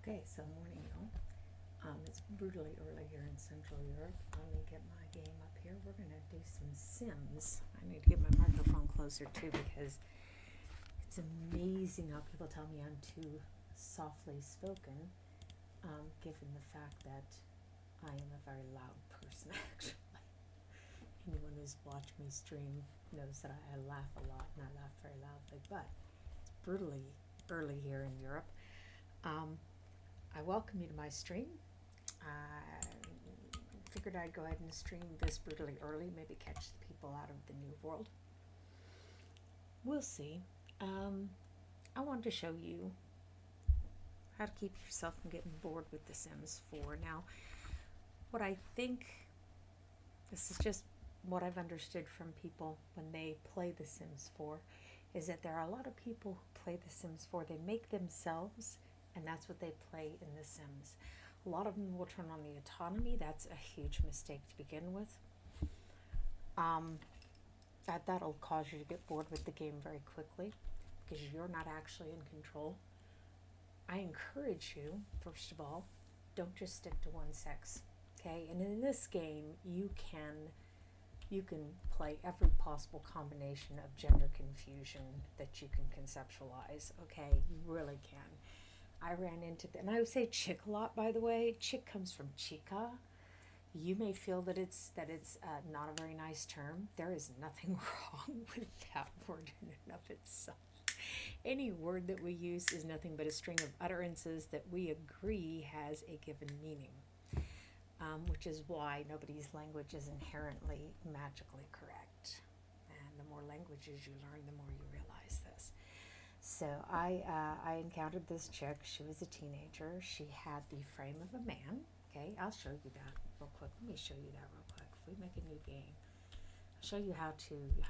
Okay, so morning, y'all. It's brutally early here in Central Europe. Let me get my game up here. We're going to do some Sims. I need to get my microphone closer too because it's amazing how people tell me I'm too softly spoken, given the fact that I am a very loud person, actually. Anyone who's watched me stream knows that I laugh a lot and I laugh very loudly, but it's brutally early here in Europe. I welcome you to my stream. I figured I'd go ahead and stream this brutally early, maybe catch the people out of the new world. We'll see. I wanted to show you how to keep yourself from getting bored with The Sims 4. Now, what I think, this is just what I've understood from people when they play The Sims 4, is that there are a lot of people who play The Sims 4. They make themselves, and that's what they play in The Sims. A lot of them will turn on the autonomy. That's a huge mistake to begin with. That'll cause you to get bored with the game very quickly because you're not actually in control. I encourage you, first of all, don't just stick to one sex, okay? And in this game, you can play every possible combination of gender confusion that you can conceptualize, okay? You really can. I ran into and I would say chick a lot, by the way. Chick comes from chica. You may feel that it's not a very nice term. There is nothing wrong with that word in and of itself. Any word that we use is nothing but a string of utterances that we agree has a given meaning, which is why nobody's language is inherently magically correct. And the more languages you learn, the more you realize this. So I encountered this chick. She was a teenager. She had the frame of a man. Okay, I'll show you that real quick. Let me show you that real quick. If we make a new game, I'll show you how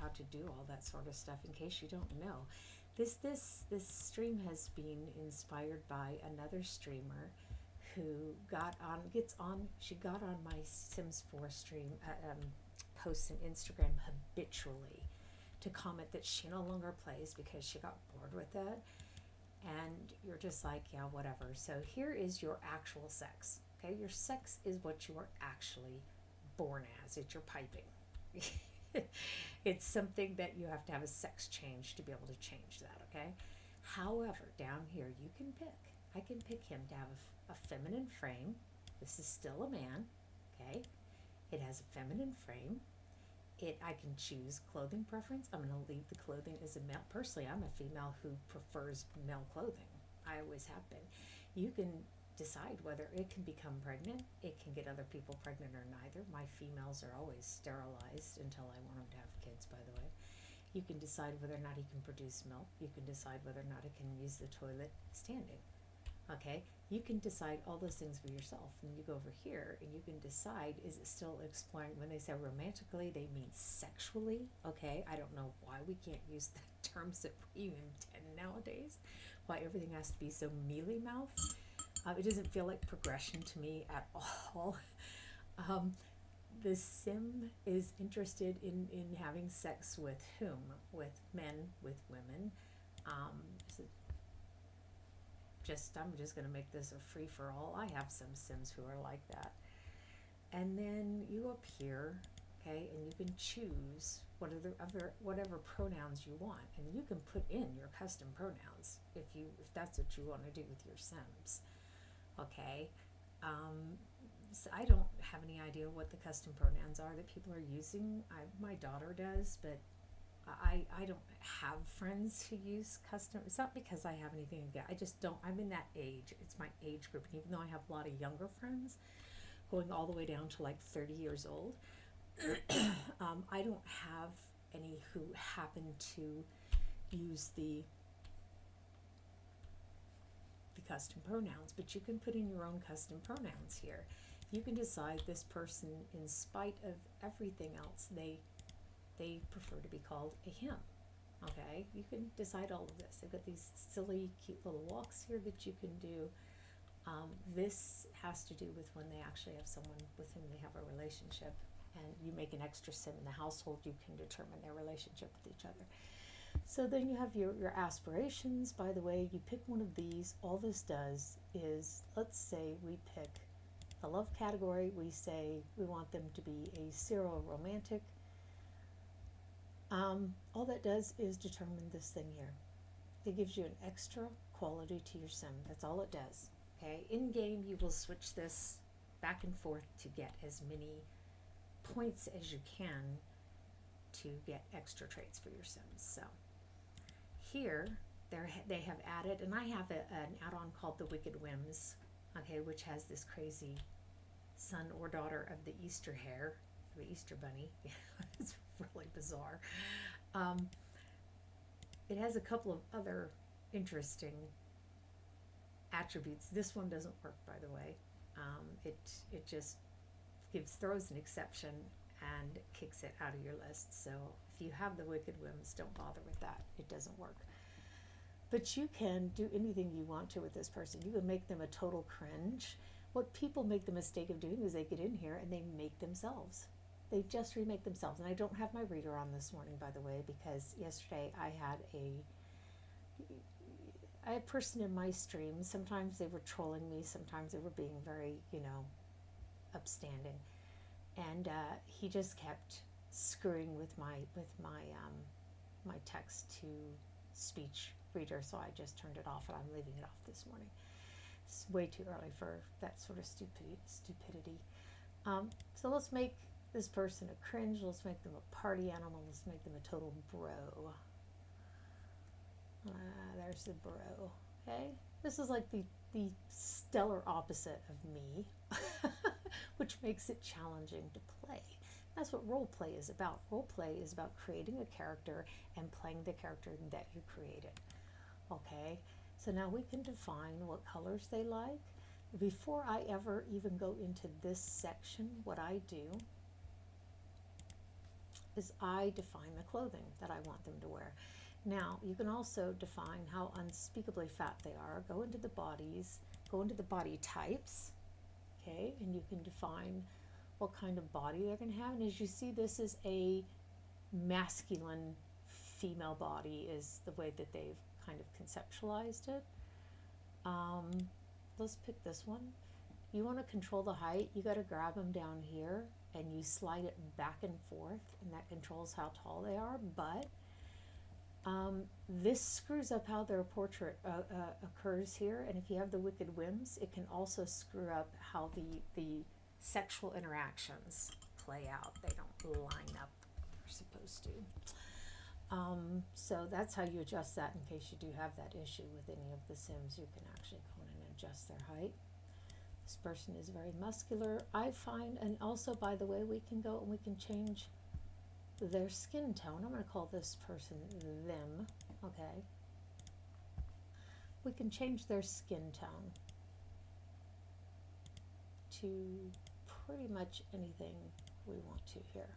to do all that sort of stuff in case you don't know. This stream has been inspired by another streamer who she got on my Sims 4 stream, posts on Instagram habitually to comment that she no longer plays because she got bored with it. And you're just like, yeah, whatever. So here is your actual sex. Okay, your sex is what you are actually born as. It's your piping. It's something that you have to have a sex change to be able to change that, okay? However, down here you can pick. I can pick him to have a feminine frame. This is still a man, okay? It has a feminine frame. I can choose clothing preference. I'm going to leave the clothing as a male. Personally, I'm a female who prefers male clothing. I always have been. You can decide whether it can become pregnant. It can get other people pregnant or neither. My females are always sterilized until I want them to have kids, by the way. You can decide whether or not he can produce milk. You can decide whether or not he can use the toilet standing. Okay, you can decide all those things for yourself. And you go over here and you can decide, is it still exploring? When they say romantically, they mean sexually. Okay, I don't know why we can't use the terms that we intend nowadays. Why everything has to be so mealy mouth. It doesn't feel like progression to me at all. The Sim is interested in having sex with whom? With men, with women. I'm just going to make this a free-for-all. I have some Sims who are like that. And then you go up here, okay, and you can choose whatever pronouns you want. And you can put in your custom pronouns if that's what you want to do with your Sims. Okay. So I don't have any idea what the custom pronouns are that people are using. My daughter does, but I don't have friends who use custom. It's not because I have anything against. I just don't. I'm in that age. It's my age group. And even though I have a lot of younger friends, going all the way down to like 30 years old, I don't have any who happen to use the custom pronouns. But you can put in your own custom pronouns here. You can decide this person, in spite of everything else, they prefer to be called a him. Okay, you can decide all of this. They've got these silly, cute little walks here that you can do. This has to do with when they actually have someone with whom they have a relationship, and you make an extra Sim in the household. You can determine their relationship with each other. So then you have your aspirations. By the way, you pick one of these. All this does is, let's say we pick the love category. We say we want them to be a serial romantic. All that does is determine this thing here. It gives you an extra quality to your sim. That's all it does. Okay, in game you will switch this back and forth to get as many points as you can to get extra traits for your sims. So here they have added, and I have an add-on called the Wicked Whims, okay, which has this crazy son or daughter of the Easter hare, the Easter bunny. It's really bizarre. It has a couple of other interesting attributes. This one doesn't work, by the way. It just throws an exception and kicks it out of your list. So if you have the Wicked Whims, don't bother with that. It doesn't work. But you can do anything you want to with this person. You can make them a total cringe. What people make the mistake of doing is they get in here and they make themselves. They just remake themselves. And I don't have my reader on this morning, by the way, because yesterday I had a person in my stream. Sometimes they were trolling me. Sometimes they were being very, upstanding. And he just kept screwing with my text to speech reader, so I just turned it off, and I'm leaving it off this morning. It's way too early for that sort of stupidity. So let's make this person a cringe. Let's make them a party animal. Let's make them a total bro. There's the bro. Okay, this is like the stellar opposite of me, which makes it challenging to play. That's what role play is about. Role play is about creating a character and playing the character that you created. Okay, so now we can define what colors they like. Before I ever even go into this section, what I do is I define the clothing that I want them to wear. Now, you can also define how unspeakably fat they are. Go into the bodies, go into the body types, okay, and you can define what kind of body they're going to have. And as you see, this is a masculine female body is the way that they've kind of conceptualized it. Let's pick this one. You want to control the height, you got to grab them down here and you slide it back and forth, and that controls how tall they are. But this screws up how their portrait occurs here, and if you have the Wicked Whims, it can also screw up how the sexual interactions play out. They don't line up like they're supposed to. So that's how you adjust that in case you do have that issue with any of the Sims. You can actually go in and adjust their height. This person is very muscular, I find, and also, by the way, we can go and we can change their skin tone. I'm going to call this person them, okay? We can change their skin tone to pretty much anything we want to here,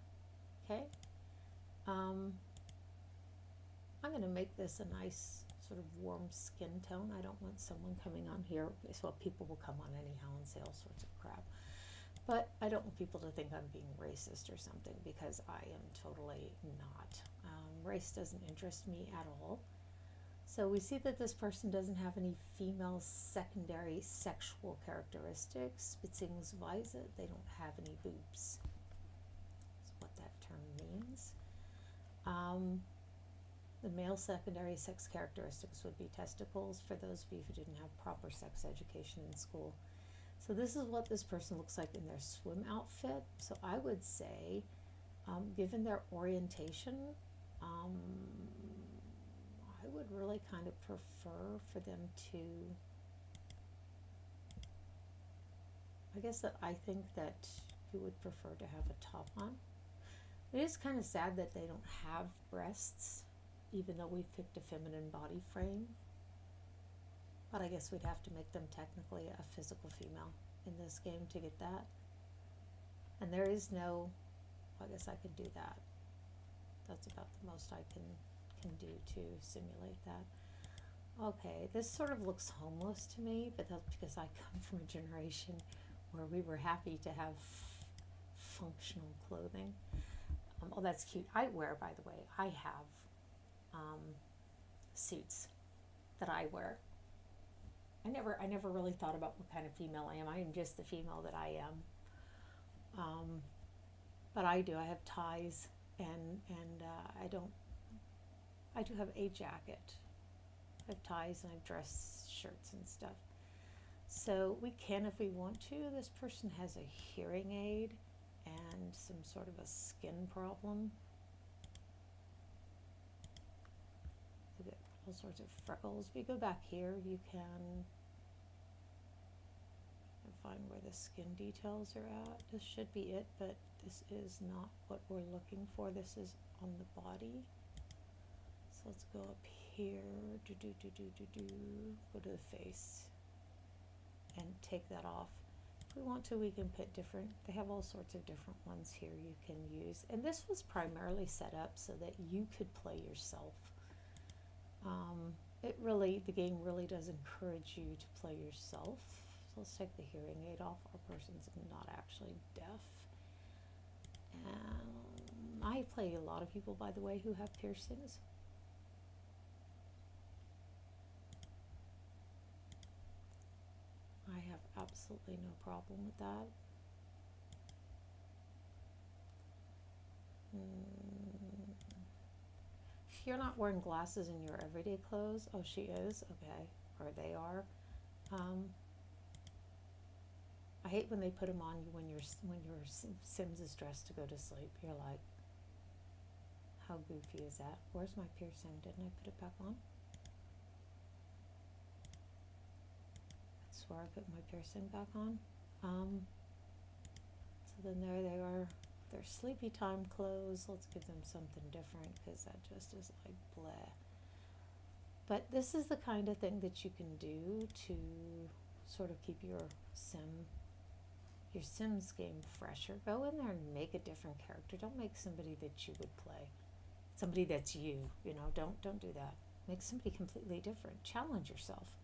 okay? I'm going to make this a nice sort of warm skin tone. I don't want someone coming on here, so people will come on anyhow and say all sorts of crap. But I don't want people to think I'm being racist or something, because I am totally not. Race doesn't interest me at all. So we see that this person doesn't have any female secondary sexual characteristics, beziehungsweise they don't have any boobs. That's what that term means. The male secondary sex characteristics would be testicles, for those of you who didn't have proper sex education in school. So this is what this person looks like in their swim outfit. So I would say, given their orientation, I would really kind of prefer for them to, I guess that I think that you would prefer to have a top on. It is kind of sad that they don't have breasts, even though we've picked a feminine body frame. But I guess we'd have to make them technically a physical female in this game to get that. And there is no, I guess I could do that. That's about the most I can do to simulate that. Okay, this sort of looks homeless to me, but that's because I come from a generation where we were happy to have functional clothing. Oh, that's cute. I wear, by the way, I have suits that I wear. I never really thought about what kind of female I am. I am just the female that I am. But I do. I have ties, and I do have a jacket. I have ties and I have dress shirts and stuff. So we can if we want to. This person has a hearing aid and some sort of a skin problem. Look at all sorts of freckles. If you go back here, you can find where the skin details are at. This should be it, but this is not what we're looking for. This is on the body. So let's go up here, go to the face and take that off. If we want to, we can put different, they have all sorts of different ones here you can use. And this was primarily set up so that you could play yourself. The game really does encourage you to play yourself. So let's take the hearing aid off. Our person's not actually deaf. And I play a lot of people, by the way, who have piercings. I have absolutely no problem with that. If you're not wearing glasses in your everyday clothes, oh, she is, okay, or they are. I hate when they put them on you when your Sims is dressed to go to sleep. You're like, how goofy is that? Where's my piercing? Didn't I put it back on? I swear I put my piercing back on. So then there they are. Their sleepy time clothes. Let's give them something different because that just is like bleh. But this is the kind of thing that you can do to sort of keep your Sims game fresher. Go in there and make a different character. Don't make somebody that you would play. Somebody that's you, don't do that. Make somebody completely different. Challenge yourself.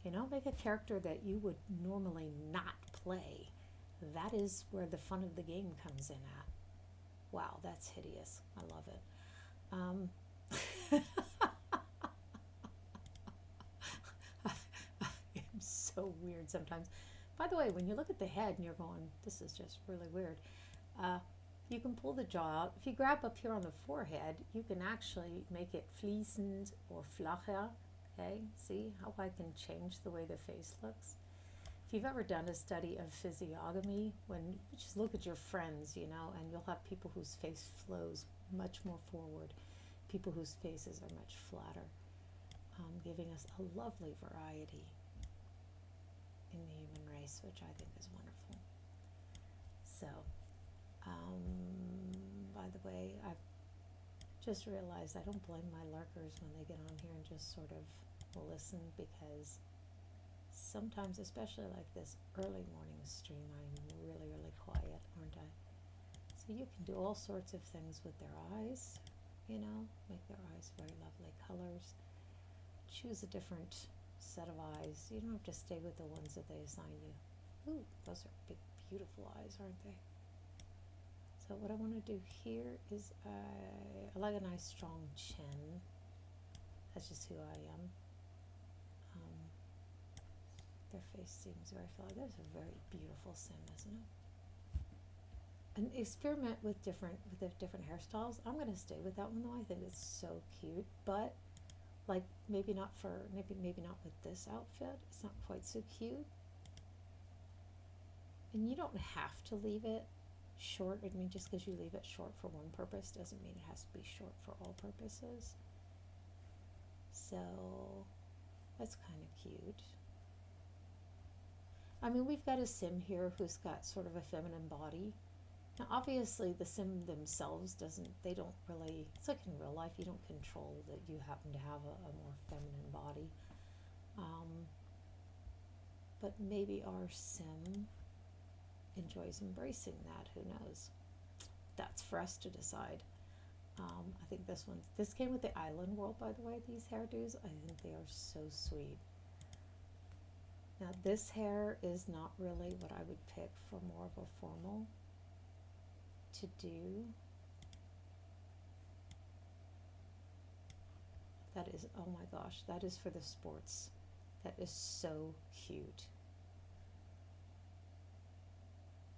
Make a character that you would normally not play. That is where the fun of the game comes in at. Wow, that's hideous. I love it. I'm so weird sometimes. By the way, when you look at the head and you're going, this is just really weird, you can pull the jaw out. If you grab up here on the forehead, you can actually make it fließend or flacher. Okay, see how I can change the way the face looks? If you've ever done a study of physiognomy, just look at your friends, and you'll have people whose face flows much more forward, people whose faces are much flatter, giving us a lovely variety in the human race, which I think is wonderful. So, by the way, I've just realized I don't blame my lurkers when they get on here and just sort of listen, because sometimes, especially like this early morning stream, I'm really, really quiet, aren't I? So you can do all sorts of things with their eyes, make their eyes very lovely colors. Choose a different set of eyes. You don't have to stay with the ones that they assign you. Ooh, those are big, beautiful eyes, aren't they? So what I want to do here is I like a nice strong chin. That's just who I am. Their face seems very flat. That's a very beautiful sim, isn't it? And experiment with the different hairstyles. I'm going to stay with that one though. I think it's so cute, but like maybe not with this outfit. It's not quite so cute. And you don't have to leave it short. I mean, just because you leave it short for one purpose doesn't mean it has to be short for all purposes. So that's kind of cute. I mean, we've got a sim here who's got sort of a feminine body. Now, obviously, the sim themselves they don't really, it's like in real life, you don't control that you happen to have a more feminine body. But maybe our sim enjoys embracing that, who knows? That's for us to decide. I think this came with the Island World, by the way, these hairdos. I think they are so sweet. Now this hair is not really what I would pick for more of a formal to do. That is, oh my gosh, that is for the sports. That is so cute.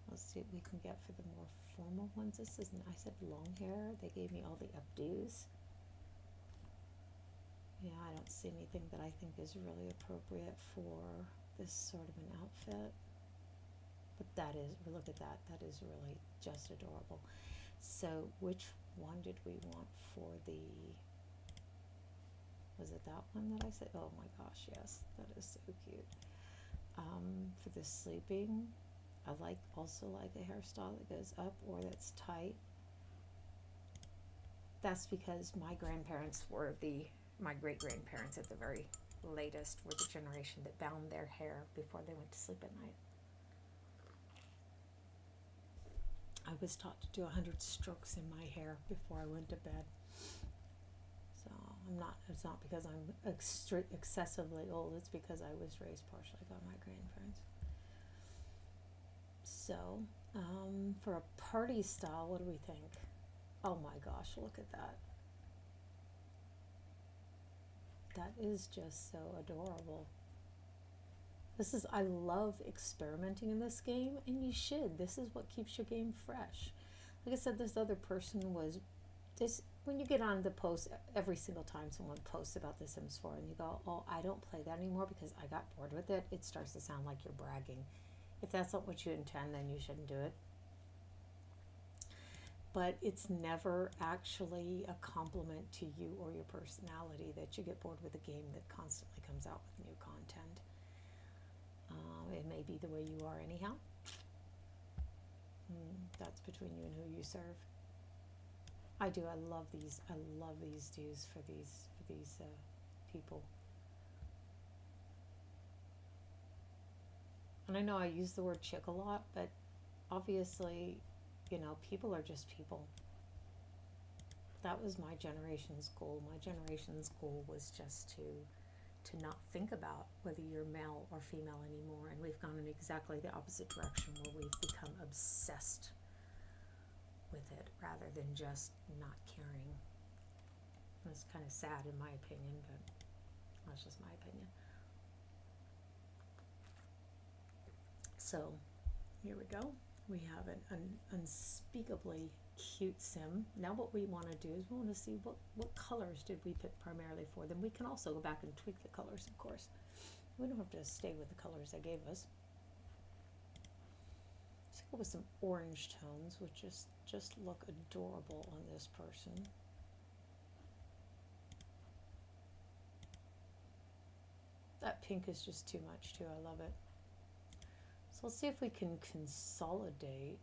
Let's see what we can get for the more formal ones. This isn't, I said long hair. They gave me all the updos. Yeah, I don't see anything that I think is really appropriate for this sort of an outfit. But that is, look at that. That is really just adorable. So which one did we want for the, was it that one that I said? Oh my gosh, yes, that is so cute. For the sleeping, I also like a hairstyle that goes up or that's tight. That's because my grandparents were my great-grandparents at the very latest were the generation that bound their hair before they went to sleep at night. I was taught to do 100 strokes in my hair before I went to bed. So it's not because I'm excessively old, it's because I was raised partially by my grandparents. So, for a party style, what do we think? Oh my gosh, look at that. That is just so adorable. I love experimenting in this game, and you should. This is what keeps your game fresh. Like I said, this other person when you get on the post, every single time someone posts about The Sims 4 and you go, oh, I don't play that anymore because I got bored with it, it starts to sound like you're bragging. If that's not what you intend, then you shouldn't do it. But it's never actually a compliment to you or your personality that you get bored with a game that constantly comes out with new content. It may be the way you are anyhow. That's between you and who you serve. I love these dues for these people. And I know I use the word chick a lot, but obviously, people are just people. That was my generation's goal. My generation's goal was just to not think about whether you're male or female anymore, and we've gone in exactly the opposite direction where we've become obsessed with it rather than just not caring. It's kind of sad in my opinion, but that's just my opinion. So here we go. We have an unspeakably cute sim. Now what we want to do is we want to see what colors did we pick primarily for them. We can also go back and tweak the colors, of course. We don't have to stay with the colors they gave us. Let's go with some orange tones, which just look adorable on this person. That pink is just too much too. I love it. So let's see if we can consolidate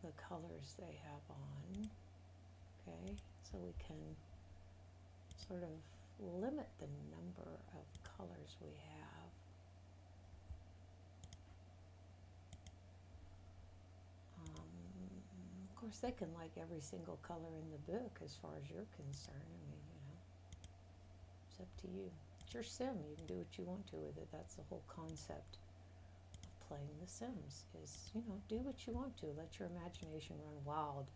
the colors they have on. Okay, so we can sort of limit the number of colors we have. Of course, they can like every single color in the book as far as you're concerned. I mean, it's up to you. It's your sim. You can do what you want to with it. That's the whole concept of playing The Sims is, do what you want to. Let your imagination run wild.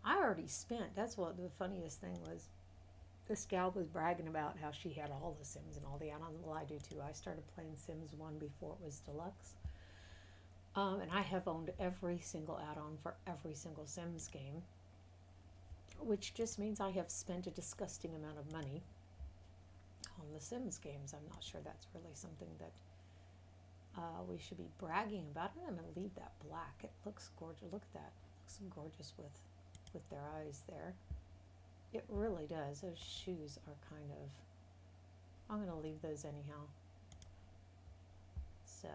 I already spent, that's what the funniest thing was. This gal was bragging about how she had all the Sims and all the add-ons. Well, I do too. I started playing Sims 1 before it was deluxe. And I have owned every single add-on for every single Sims game, which just means I have spent a disgusting amount of money on the Sims games. I'm not sure that's really something that we should be bragging about. I'm going to leave that black. It looks gorgeous. Look at that. It looks gorgeous with their eyes there. It really does. Those shoes are kind of, I'm going to leave those anyhow. So,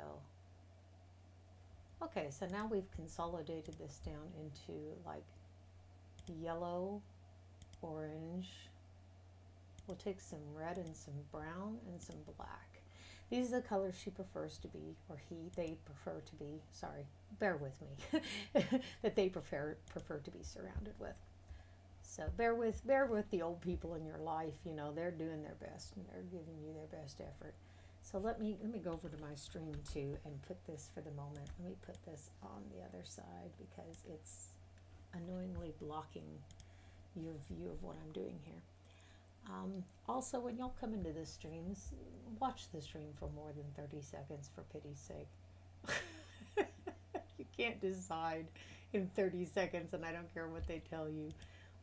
okay, so now we've consolidated this down into like yellow, orange. We'll take some red and some brown and some black. These are the colors she prefers to be, or they prefer to be, sorry, bear with me, that they prefer to be surrounded with. So bear with the old people in your life, they're doing their best and they're giving you their best effort. So let me go over to my stream too and put this for the moment. Let me put this on the other side because it's annoyingly blocking your view of what I'm doing here. Also, when y'all come into the streams, watch the stream for more than 30 seconds, for pity's sake. You can't decide in 30 seconds, and I don't care what they tell you,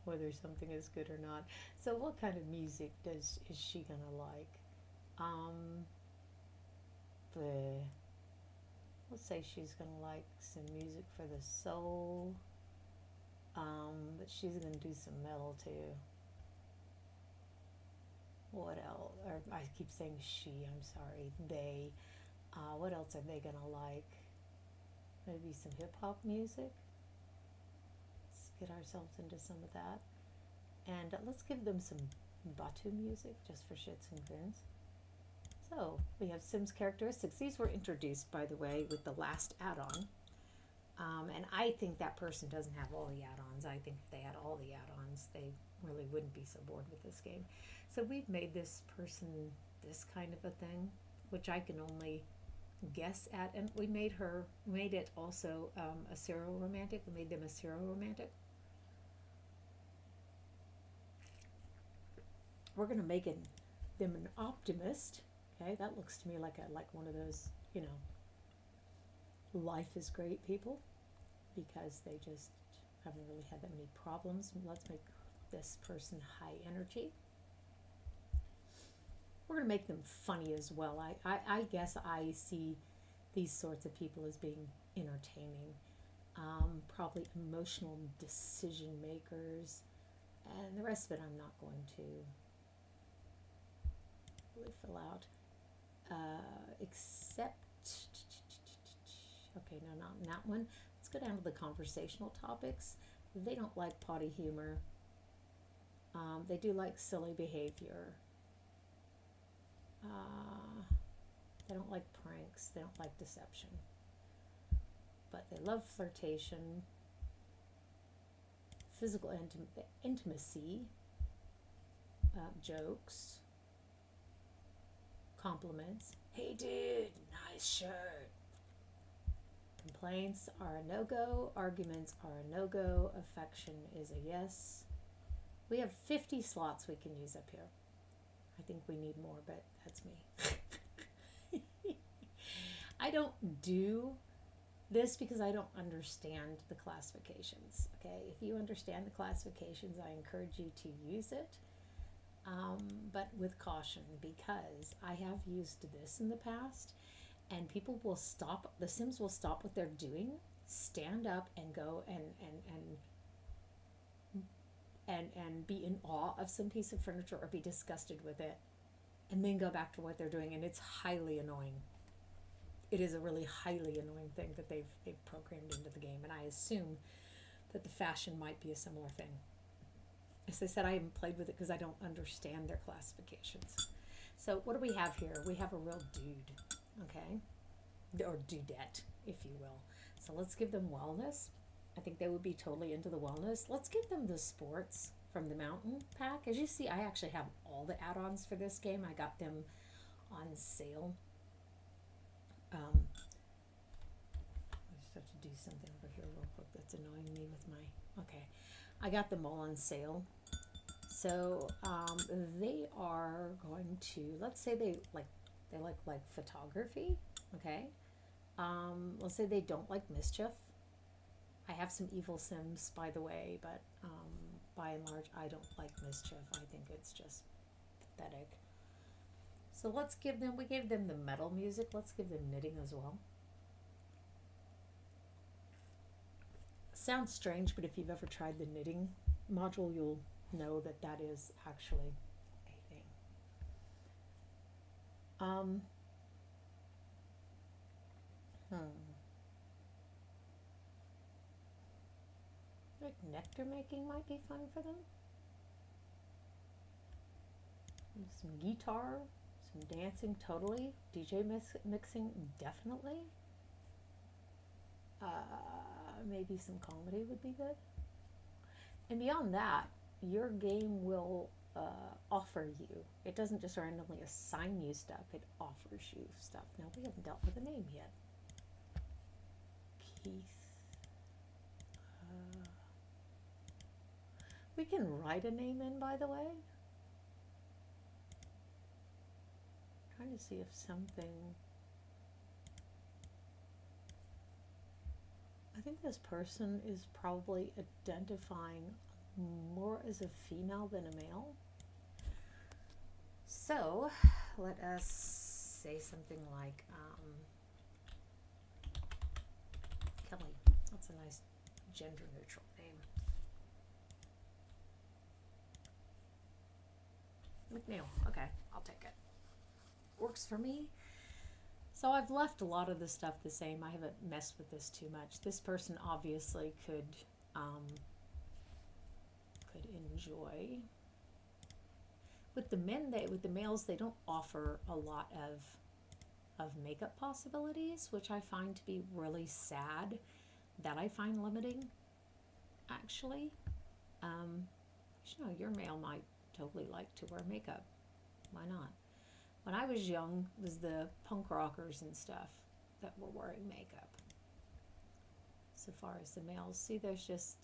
whether something is good or not. So what kind of music is she gonna like? The Let's say she's gonna like some music for the soul, but she's gonna do some metal too. What else? Or I keep saying she, I'm sorry, they. What else are they gonna like? Maybe some hip hop music. Let's get ourselves into some of that. And let's give them some Batu music just for shits and grins. So we have Sims characteristics. These were introduced, by the way, with the last add-on. And I think that person doesn't have all the add-ons. I think if they had all the add-ons, they really wouldn't be so bored with this game. So we've made this person this kind of a thing, which I can only guess at. And we made it also a serial romantic. We made them a serial romantic. We're going to make them an optimist. Okay, that looks to me like one of those, life is great people, because they just haven't really had that many problems. Let's make this person high energy. We're going to make them funny as well. I guess I see these sorts of people as being entertaining. Probably emotional decision makers. And the rest of it I'm not going to really fill out. Except, okay, no, not in that one. Let's go down to the conversational topics. They don't like potty humor. They do like silly behavior. They don't like pranks. They don't like deception. But they love flirtation, physical intimacy, jokes, compliments. Hey dude, nice shirt. Complaints are a no-go. Arguments are a no-go. Affection is a yes. We have 50 slots we can use up here. I think we need more, but that's me. I don't do this because I don't understand the classifications. Okay, if you understand the classifications, I encourage you to use it. But with caution, because I have used this in the past, and people will stop, the Sims will stop what they're doing, stand up and go and be in awe of some piece of furniture or be disgusted with it, and then go back to what they're doing, and it's highly annoying. It is a really highly annoying thing that they've programmed into the game, and I assume that the fashion might be a similar thing. As I said, I haven't played with it because I don't understand their classifications. So what do we have here? We have a real dude, okay? Or dudette, if you will. So let's give them wellness. I think they would be totally into the wellness. Let's give them the sports from the mountain pack. As you see, I actually have all the add-ons for this game. I got them on sale. I just have to do something over here real quick that's annoying me with my... Okay. I got them all on sale. So they are going to, let's say they like photography, okay? Let's say they don't like mischief. I have some evil Sims, by the way, but by and large, I don't like mischief. I think it's just pathetic. So let's give them, we gave them the metal music. Let's give them knitting as well. Sounds strange, but if you've ever tried the knitting module, you'll know that that is actually a thing. Like nectar making might be fun for them. Some guitar, some dancing, totally. DJ mixing, definitely. Maybe some comedy would be good. And beyond that, your game will offer you. It doesn't just randomly assign you stuff, it offers you stuff. Now, we haven't dealt with a name yet. Keith. We can write a name in, by the way. Trying to see if something... I think this person is probably identifying more as a female than a male. So let us say something like Kelly. That's a nice gender neutral name. McNeil. Okay, I'll take it. Works for me. So I've left a lot of the stuff the same. I haven't messed with this too much. This person obviously could enjoy. With the males, they don't offer a lot of makeup possibilities, which I find to be really sad. That I find limiting, actually. You know, your male might totally like to wear makeup. Why not? When I was young, it was the punk rockers and stuff that were wearing makeup. So far as the males, see, there's just,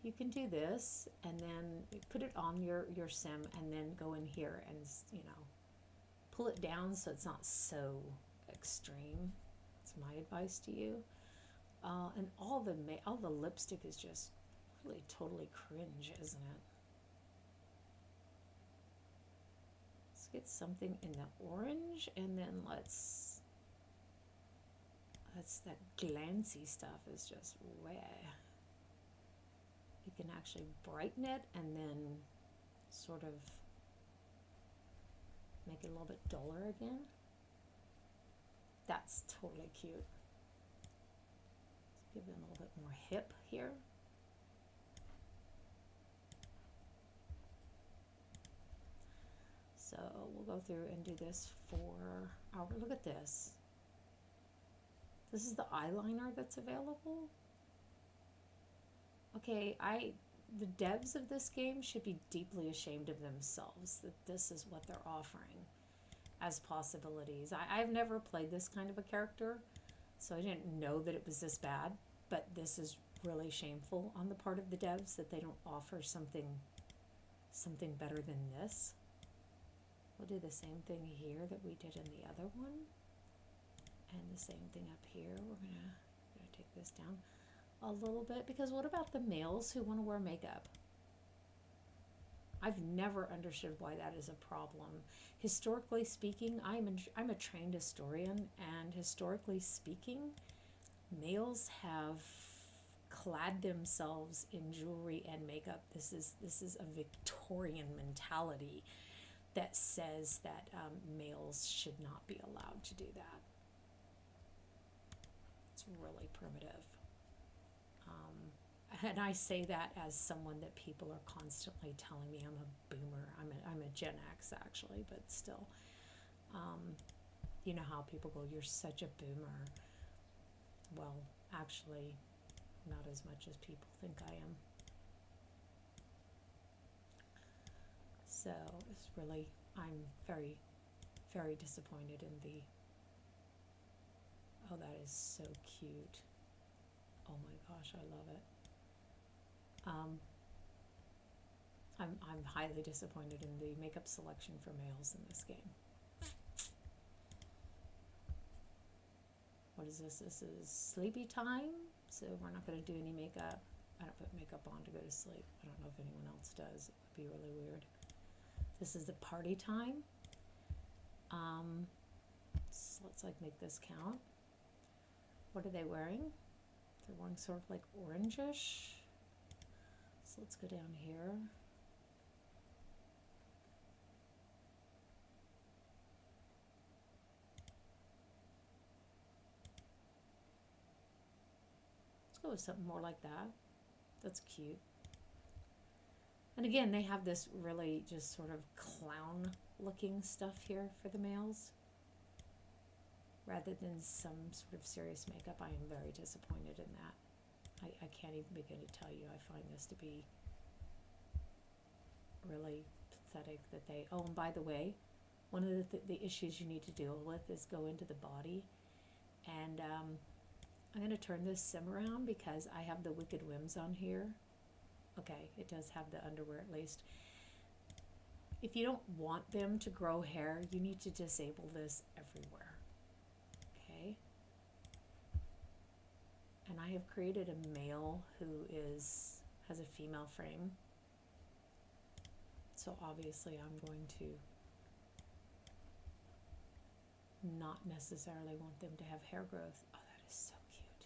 you can do this and then put it on your sim and then go in here and, you know, pull it down so it's not so extreme. That's my advice to you. And all the lipstick is just really totally cringe, isn't it? Let's get something in the orange, and then that glancy stuff is just way. You can actually brighten it and then sort of make it a little bit duller again. That's totally cute. Let's give them a little bit more hip here. So we'll go through and do this for our, look at this. This is the eyeliner that's available. Okay, the devs of this game should be deeply ashamed of themselves that this is what they're offering as possibilities. I've never played this kind of a character, so I didn't know that it was this bad, but this is really shameful on the part of the devs that they don't offer something better than this. We'll do the same thing here that we did in the other one. And the same thing up here. We're gonna take this down a little bit, because what about the males who want to wear makeup? I've never understood why that is a problem. Historically speaking, I'm a trained historian, and historically speaking, males have clad themselves in jewelry and makeup. This is a Victorian mentality that says that males should not be allowed to do that. It's really primitive. And I say that as someone that people are constantly telling me I'm a boomer. I'm a Gen X, actually, but still. You know how people go, you're such a boomer. Well, actually, not as much as people think I am. So it's really, I'm very, very disappointed in the, oh, that is so cute. Oh my gosh, I love it. I'm highly disappointed in the makeup selection for males in this game. What is this? This is sleepy time, so we're not going to do any makeup. I don't put makeup on to go to sleep. I don't know if anyone else does. It would be really weird. This is the party time. So let's make this count. What are they wearing? They're wearing sort of like orangish. So let's go down here. Let's go with something more like that. That's cute. And again, they have this really just sort of clown looking stuff here for the males, rather than some sort of serious makeup. I am very disappointed in that. I can't even begin to tell you. I find this to be really pathetic that they, oh, and by the way, one of the issues you need to deal with is go into the body. And I'm going to turn this sim around because I have the Wicked Whims on here. Okay, it does have the underwear at least. If you don't want them to grow hair, you need to disable this everywhere. Okay? And I have created a male who has a female frame. So obviously I'm going to not necessarily want them to have hair growth. Oh, that is so cute.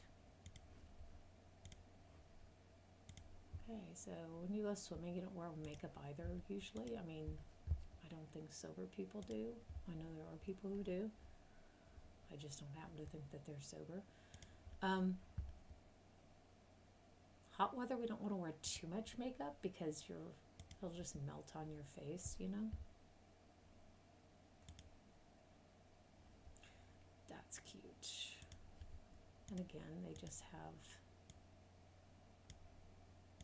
Okay, so when you go swimming, you don't wear makeup either usually. I mean, I don't think sober people do. I know there are people who do. I just don't happen to think that they're sober. Hot weather, we don't want to wear too much makeup because it'll just melt on your face, you know? That's cute. And again, they just have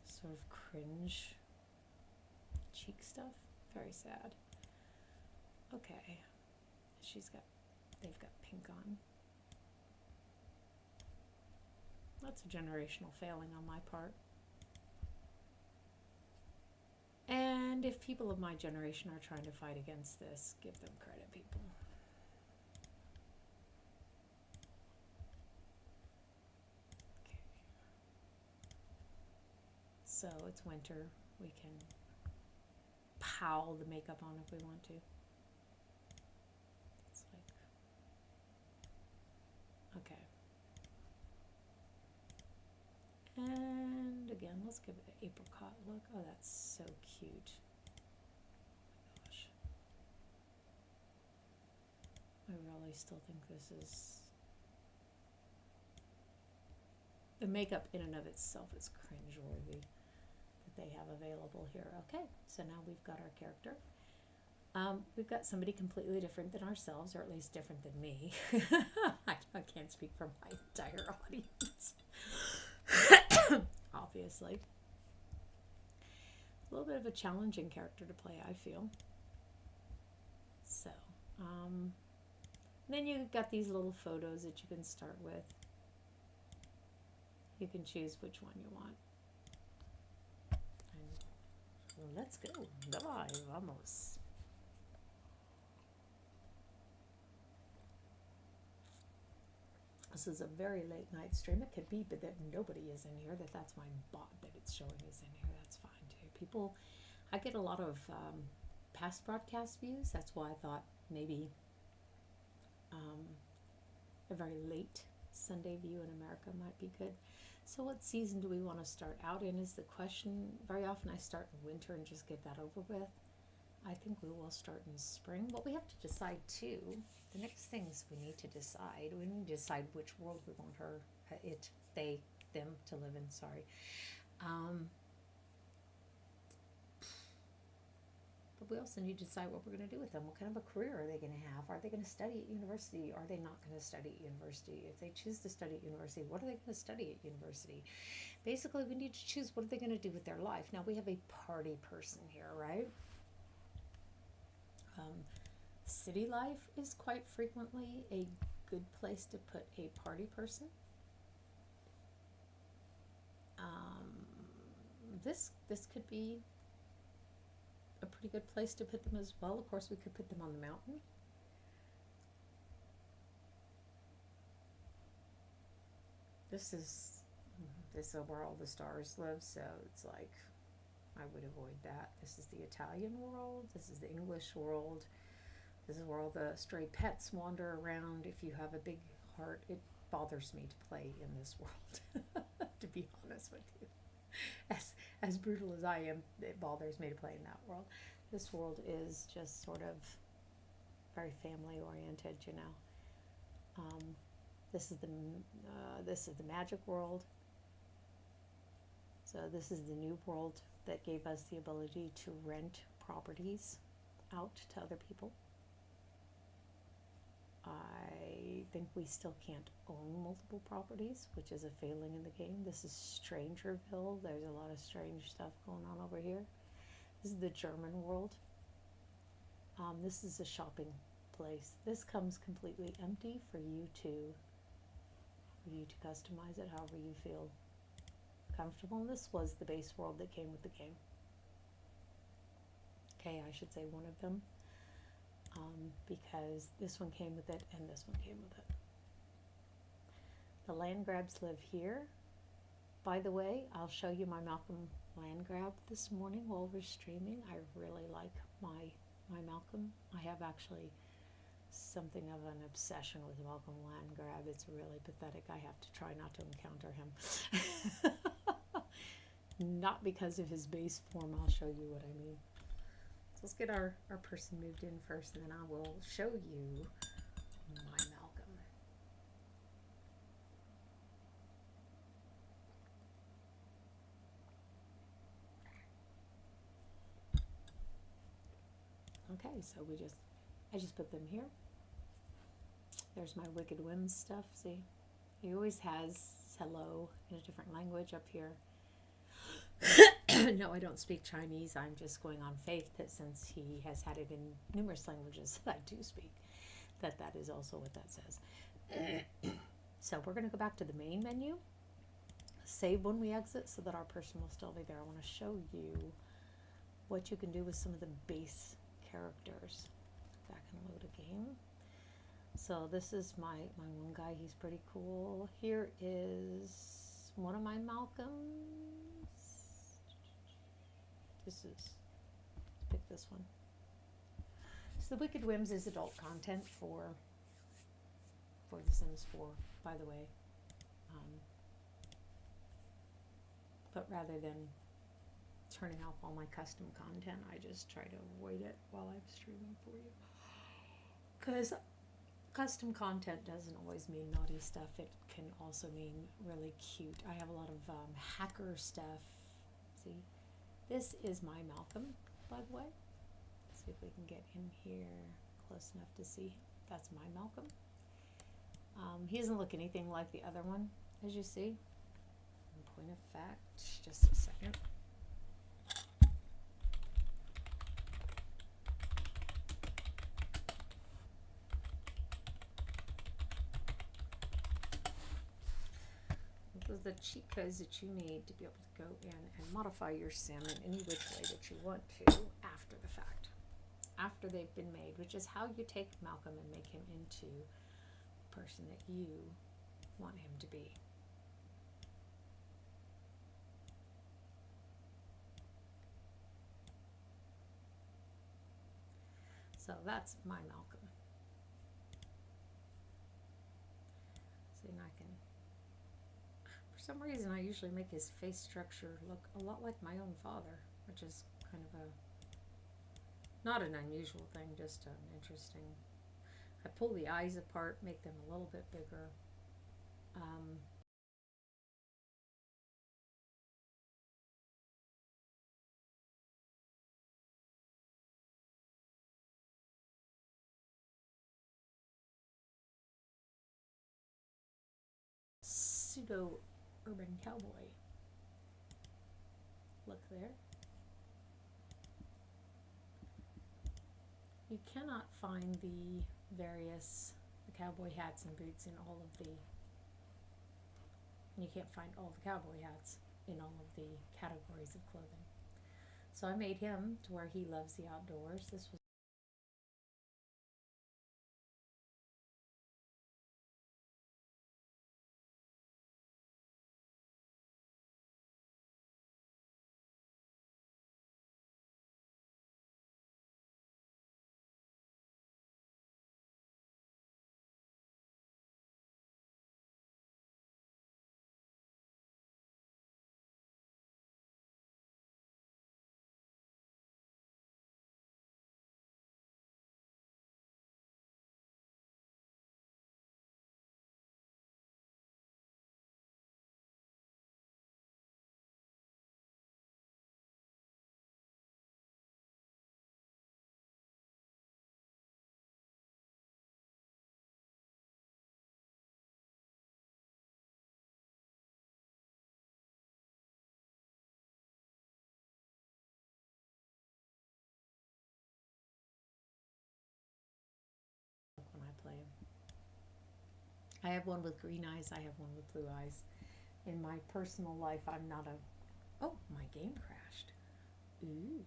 sort of cringe cheek stuff. Very sad. Okay. They've got pink on. That's a generational failing on my part. And if people of my generation are trying to fight against this, give them credit, people. Okay. So it's winter. We can pow the makeup on if we want to. It's like, okay. And again, let's give it an apricot look. Oh, that's so cute. Oh my gosh. I really still think this is... The makeup in and of itself is cringeworthy that they have available here. Okay, so now we've got our character. We've got somebody completely different than ourselves, or at least different than me. I can't speak for my entire audience. Obviously. A little bit of a challenging character to play, I feel. So, then you've got these little photos that you can start with. You can choose which one you want. And let's go. Bye-bye. Vamos. This is a very late night stream. It could be but that nobody is in here, that's my bot that it's showing is in here. That's fine too. People, I get a lot of past broadcast views. That's why I thought maybe a very late Sunday view in America might be good. So what season do we want to start out in is the question. Very often I start in winter and just get that over with. I think we will start in spring, but we have to decide too. The next things we need to decide. We need to decide which world we want her, it, they, them to live in. Sorry. But we also need to decide what we're going to do with them. What kind of a career are they going to have? Are they going to study at university? Are they not going to study at university? If they choose to study at university, what are they going to study at university? Basically, we need to choose what are they going to do with their life. Now, we have a party person here, right? City life is quite frequently a good place to put a party person. This could be a pretty good place to put them as well. Of course, we could put them on the mountain. This is where all the stars live, so it's like I would avoid that. This is the Italian world. This is the English world. This is where all the stray pets wander around. If you have a big heart, it bothers me to play in this world, to be honest with you. As brutal as I am, it bothers me to play in that world. This world is just sort of very family oriented, you know. This is the magic world. So this is the new world that gave us the ability to rent properties out to other people. I think we still can't own multiple properties, which is a failing in the game. This is Strangerville. There's a lot of strange stuff going on over here. This is the German world. This is a shopping place. This comes completely empty for you to customize it however you feel uncomfortable. And this was the base world that came with the game. Okay, I should say one of them, because this one came with it and this one came with it. The land grabs live here. By the way, I'll show you my Malcolm land grab this morning while we're streaming. I really like my Malcolm. I have actually something of an obsession with Malcolm land grab. It's really pathetic. I have to try not to encounter him. Not because of his base form. I'll show you what I mean. So let's get our person moved in first, and then I will show you my Malcolm. Okay, so I just put them here. There's my Wicked Whims stuff, see? He always has hello in a different language up here. No, I don't speak Chinese. I'm just going on faith that since he has had it in numerous languages that I do speak, that is also what that says. So we're going to go back to the main menu. Save when we exit so that our person will still be there. I want to show you what you can do with some of the base characters. Back and load a game. So this is my one guy. He's pretty cool. Here is one of my Malcolms. Pick this one. So the Wicked Whims is adult content for The Sims 4, by the way. But rather than turning off all my custom content, I just try to avoid it while I'm streaming for you. Because custom content doesn't always mean naughty stuff. It can also mean really cute. I have a lot of hacker stuff. See? This is my Malcolm, by the way. Let's see if we can get in here close enough to see him. That's my Malcolm. He doesn't look anything like the other one, as you see. In point of fact, just a second. The cheat codes that you need to be able to go in and modify your sim in any which way that you want to after the fact, after they've been made, which is how you take Malcolm and make him into the person that you want him to be. So that's my Malcolm. See, and I can, for some reason, I usually make his face structure look a lot like my own father, which is kind of not an unusual thing, just an interesting. I pull the eyes apart, make them a little bit bigger. Pseudo-urban cowboy look there. You cannot find the cowboy hats and boots in all of the, you can't find all the cowboy hats in all of the categories of clothing. So I made him to where he loves the outdoors. This was when I play him. I have one with green eyes, I have one with blue eyes. In my personal life, I'm not a... Oh, my game crashed. Ooh.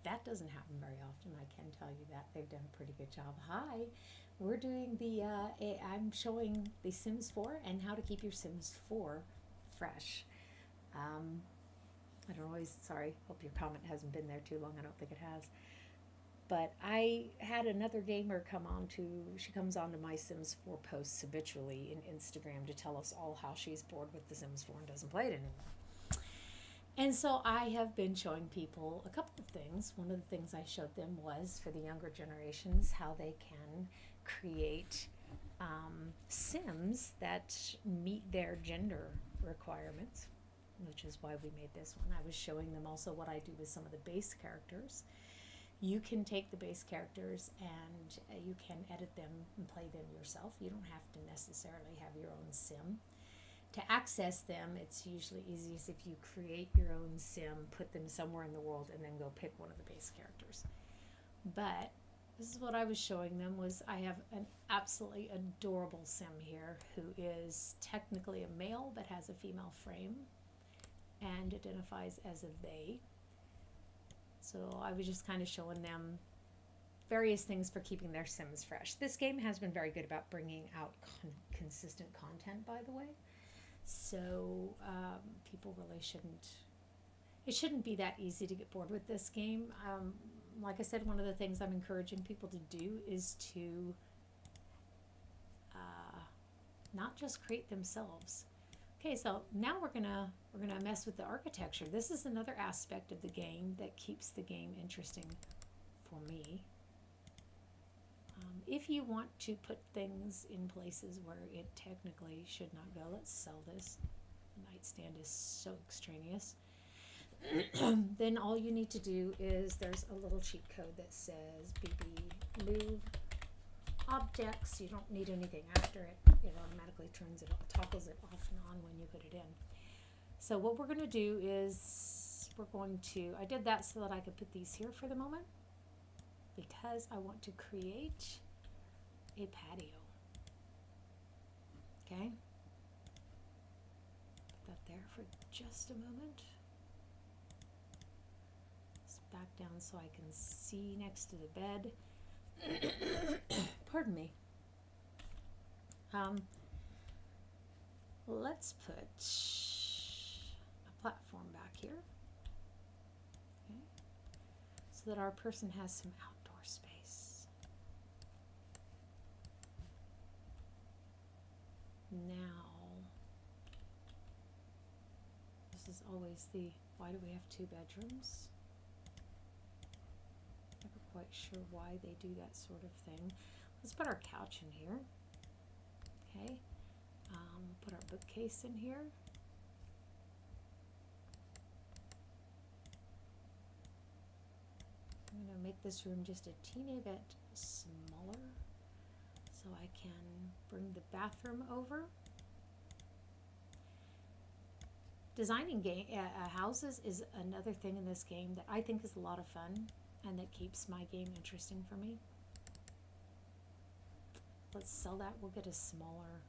That doesn't happen very often, I can tell you that. They've done a pretty good job. Hi, we're doing I'm showing the Sims 4 and how to keep your Sims 4 fresh. I don't always, sorry, hope your comment hasn't been there too long. I don't think it has. But I had another gamer she comes on to my Sims 4 posts habitually in Instagram to tell us all how she's bored with The Sims 4 and doesn't play it anymore. And so I have been showing people a couple of things. One of the things I showed them was for the younger generations how they can create Sims that meet their gender requirements, which is why we made this one. I was showing them also what I do with some of the base characters. You can take the base characters and you can edit them and play them yourself. You don't have to necessarily have your own sim. To access them, it's usually easiest if you create your own sim, put them somewhere in the world, and then go pick one of the base characters. But this is what I was showing them was I have an absolutely adorable sim here who is technically a male but has a female frame and identifies as a they. So I was just kind of showing them various things for keeping their Sims fresh. This game has been very good about bringing out consistent content, by the way. So people really it shouldn't be that easy to get bored with this game. Like I said, one of the things I'm encouraging people to do is to not just create themselves. Okay, so now we're gonna mess with the architecture. This is another aspect of the game that keeps the game interesting for me. If you want to put things in places where it technically should not go, let's sell this. The nightstand is so extraneous. Then all you need to do is there's a little cheat code that says BB move objects. You don't need anything after it. It automatically toggles it off and on when you put it in. So what we're going to do is I did that so that I could put these here for the moment because I want to create a patio. Okay? Put that there for just a moment. Just back down so I can see next to the bed. Pardon me. Let's put a platform back here. Okay? So that our person has some outdoor space. Now, this is always why do we have 2 bedrooms? Never quite sure why they do that sort of thing. Let's put our couch in here. Okay, put our bookcase in here. I'm going to make this room just a teeny bit smaller so I can bring the bathroom over. Designing houses is another thing in this game that I think is a lot of fun and that keeps my game interesting for me. Let's sell that. We'll get a smaller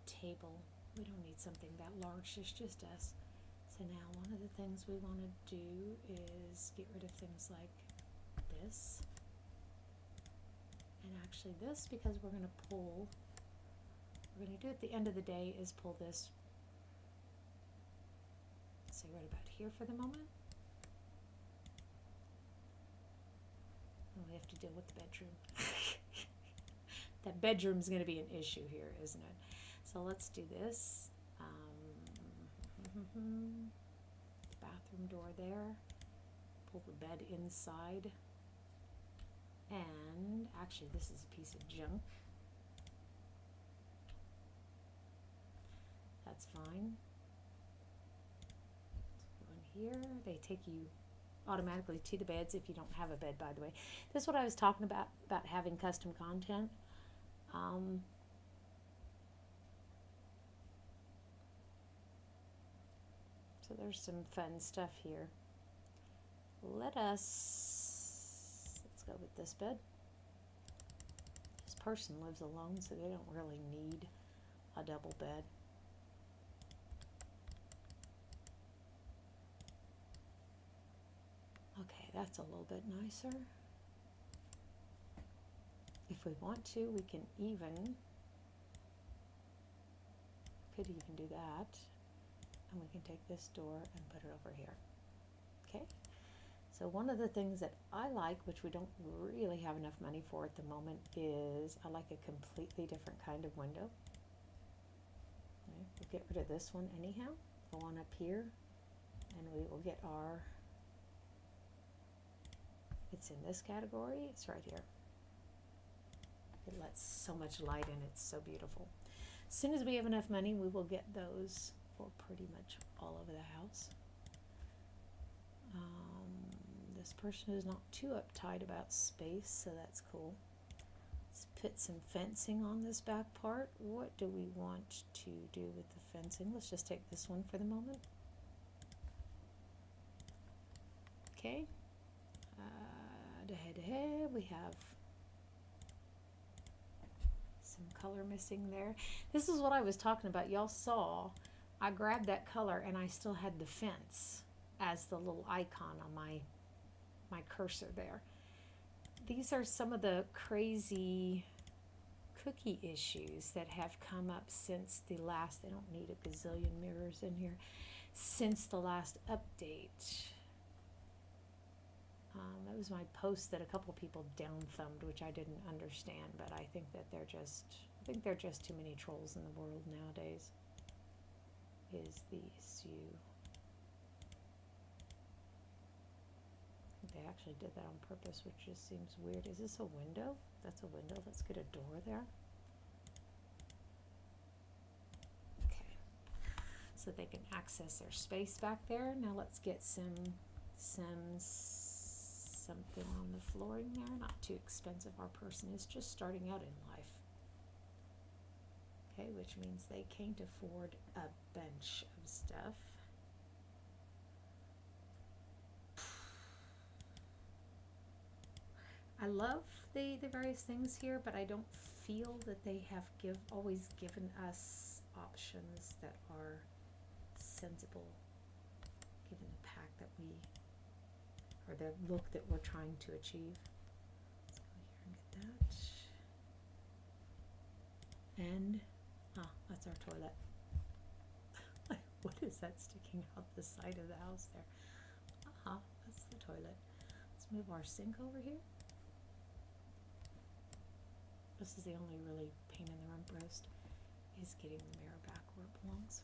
table. We don't need something that large. It's just us. So now one of the things we want to do is get rid of things like this. And actually this, because we're going to do at the end of the day is pull this, say right about here for the moment. And we have to deal with the bedroom. That bedroom's going to be an issue here, isn't it? So let's do this. Bathroom door there. Pull the bed inside. And actually this is a piece of junk. That's fine. Let's go in here. They take you automatically to the beds if you don't have a bed, by the way. This is what I was talking about having custom content. So there's some fun stuff here. Let's go with this bed. person lives alone, so they don't really need a double bed. Okay, that's a little bit nicer. If we want to, we can could even do that. And we can take this door and put it over here. Okay? So one of the things that I like, which we don't really have enough money for at the moment, is I like a completely different kind of window. Okay, we'll get rid of this one anyhow. Go on up here, and we will get our, it's in this category, it's right here. It lets so much light in, it's so beautiful. As soon as we have enough money, we will get those for pretty much all over the house. This person is not too uptight about space, so that's cool. Let's put some fencing on this back part. What do we want to do with the fencing? Let's just take this one for the moment. Okay. Ahead, we have some color missing there. This is what I was talking about. Y'all saw I grabbed that color and I still had the fence as the little icon on my cursor there. These are some of the crazy cookie issues that have come up since the last, I don't need a gazillion mirrors in here, since the last update. That was my post that a couple people down-thumbed, which I didn't understand, but I think that they're just too many trolls in the world nowadays. Is the issue. They actually did that on purpose, which just seems weird. Is this a window? That's a window. Let's get a door there. Okay. So they can access their space back there. Now let's get something on the flooring there. Not too expensive. Our person is just starting out in life. Okay, which means they can't afford a bunch of stuff. I love the various things here, but I don't feel that they have always given us options that are sensible, given the pack that we, or the look that we're trying to achieve. Let's go here and get that. And, that's our toilet. What is that sticking out the side of the house there? That's the toilet. Let's move our sink over here. This is the only really pain in the rump roast, is getting the mirror back where it belongs.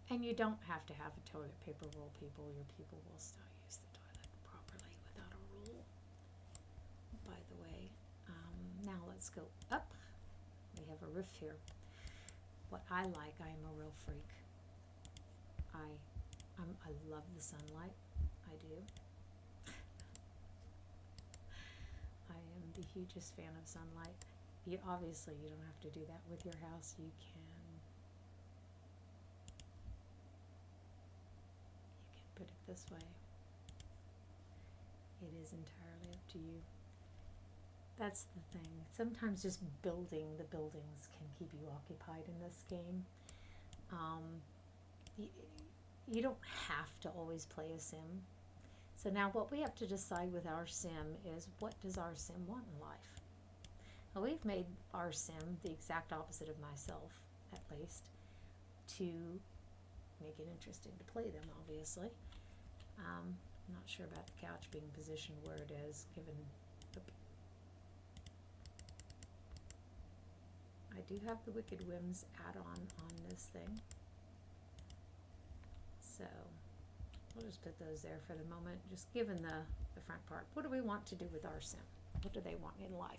And you don't have to have a toilet paper roll, people. Your people will still use the toilet properly without a roll, by the way. Now let's go up. We have a roof here. What I like, I am a real freak. I love the sunlight. I do. I am the hugest fan of sunlight. Obviously, you don't have to do that with your house. You can put it this way. It is entirely up to you. That's the thing. Sometimes just building the buildings can keep you occupied in this game. You don't have to always play a sim. So now what we have to decide with our sim is, what does our sim want in life? Now we've made our sim the exact opposite of myself, at least, to make it interesting to play them, obviously. I'm not sure about the couch being positioned where it is, given I do have the Wicked Whims add-on on this thing. So we'll just put those there for the moment, just given the front part. What do we want to do with our sim? What do they want in life?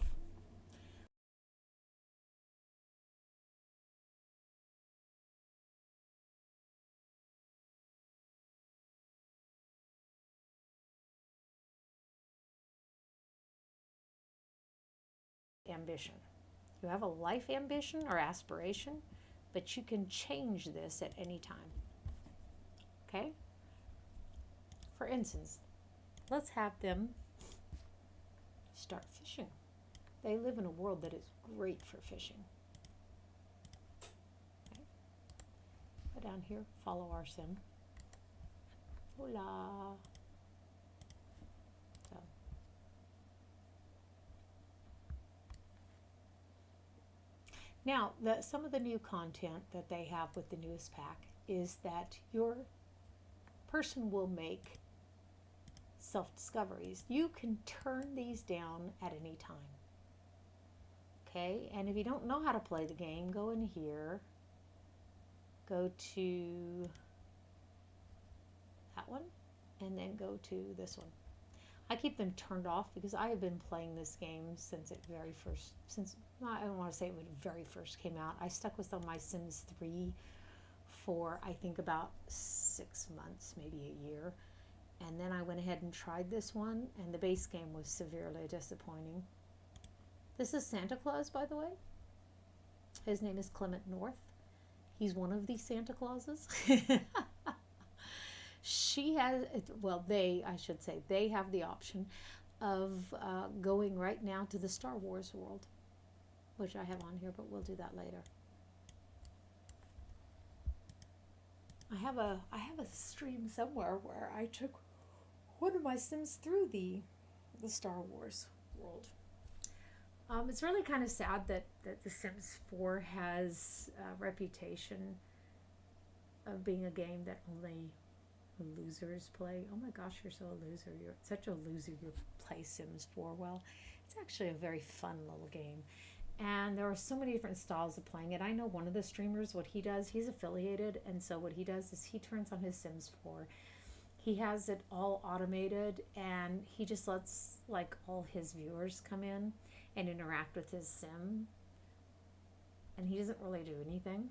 Ambition. You have a life ambition or aspiration, but you can change this at any time. Okay? For instance, let's have them start fishing. They live in a world that is great for fishing. Okay. Go down here, follow our sim. Hola. So. Now, some of the new content that they have with the newest pack is that your person will make self-discoveries. You can turn these down at any time. Okay, and if you don't know how to play the game, go in here, go to that one, and then go to this one. I keep them turned off because I have been playing this game since it I don't want to say it when it very first came out. I stuck with my Sims 3 for I think about 6 months, maybe a year. And then I went ahead and tried this one, and the base game was severely disappointing. This is Santa Claus, by the way. His name is Clement North. He's one of the Santa Clauses. She has, well, they have the option of going right now to the Star Wars world, which I have on here, but we'll do that later. I have a stream somewhere where I took one of my Sims through the Star Wars world. It's really kind of sad that The Sims 4 has a reputation of being a game that only losers play. Oh my gosh, you're so a loser. You're such a loser. You play Sims 4. Well, it's actually a very fun little game. And there are so many different styles of playing it. I know one of the streamers, what he does, he's affiliated, and so what he does is he turns on his Sims 4. He has it all automated, and he just lets like all his viewers come in and interact with his sim. And he doesn't really do anything.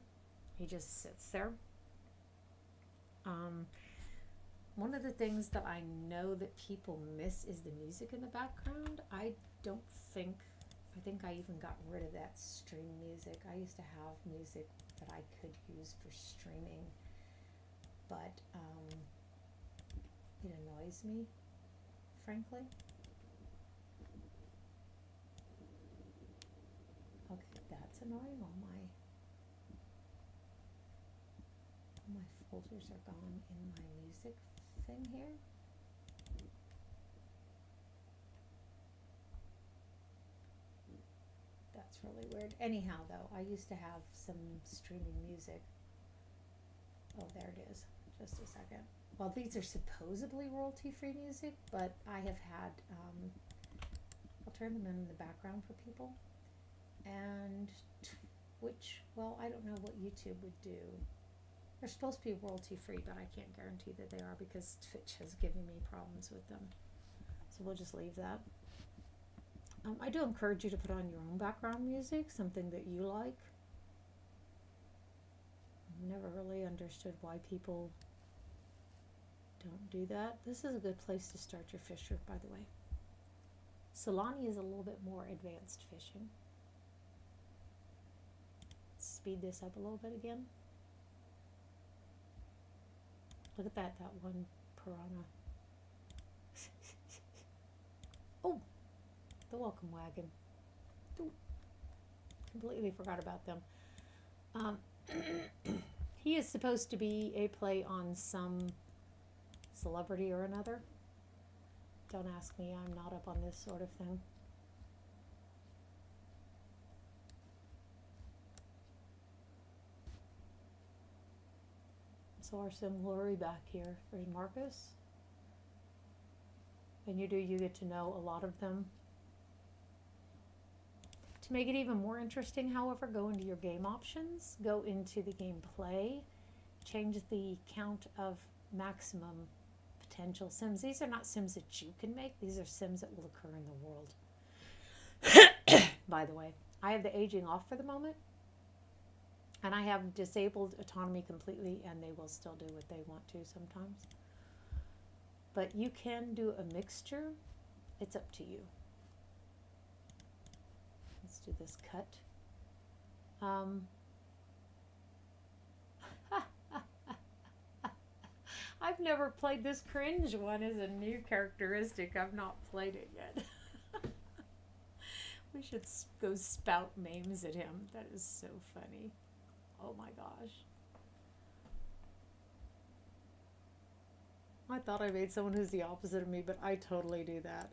He just sits there. One of the things that I know that people miss is the music in the background. I think I even got rid of that stream music. I used to have music that I could use for streaming, but it annoys me, frankly. Okay, that's annoying. All my folders are gone in my music thing here. That's really weird. Anyhow, though, I used to have some streaming music. Oh, there it is. Just a second. Well, these are supposedly royalty-free music, but I have had, I'll turn them in the background for people. And Twitch, well, I don't know what YouTube would do. They're supposed to be royalty-free, but I can't guarantee that they are because Twitch has given me problems with them. So we'll just leave that. I do encourage you to put on your own background music, something that you like. I've never really understood why people don't do that. This is a good place to start your fisher, by the way. Solani is a little bit more advanced fishing. Speed this up a little bit again. Look at that one piranha. Oh, the welcome wagon. Ooh, completely forgot about them. He is supposed to be a play on some celebrity or another. Don't ask me, I'm not up on this sort of thing. So our sim Lori back here. There's Marcus. And you get to know a lot of them. To make it even more interesting, however, go into your game options, go into the gameplay, change the count of maximum potential sims. These are not sims that you can make, these are sims that will occur in the world. By the way, I have the aging off for the moment, and I have disabled autonomy completely, and they will still do what they want to sometimes. But you can do a mixture, it's up to you. Let's do this cut. I've never played this cringe one as a new characteristic. I've not played it yet. We should go spout memes at him. That is so funny. Oh my gosh. I thought I made someone who's the opposite of me, but I totally do that.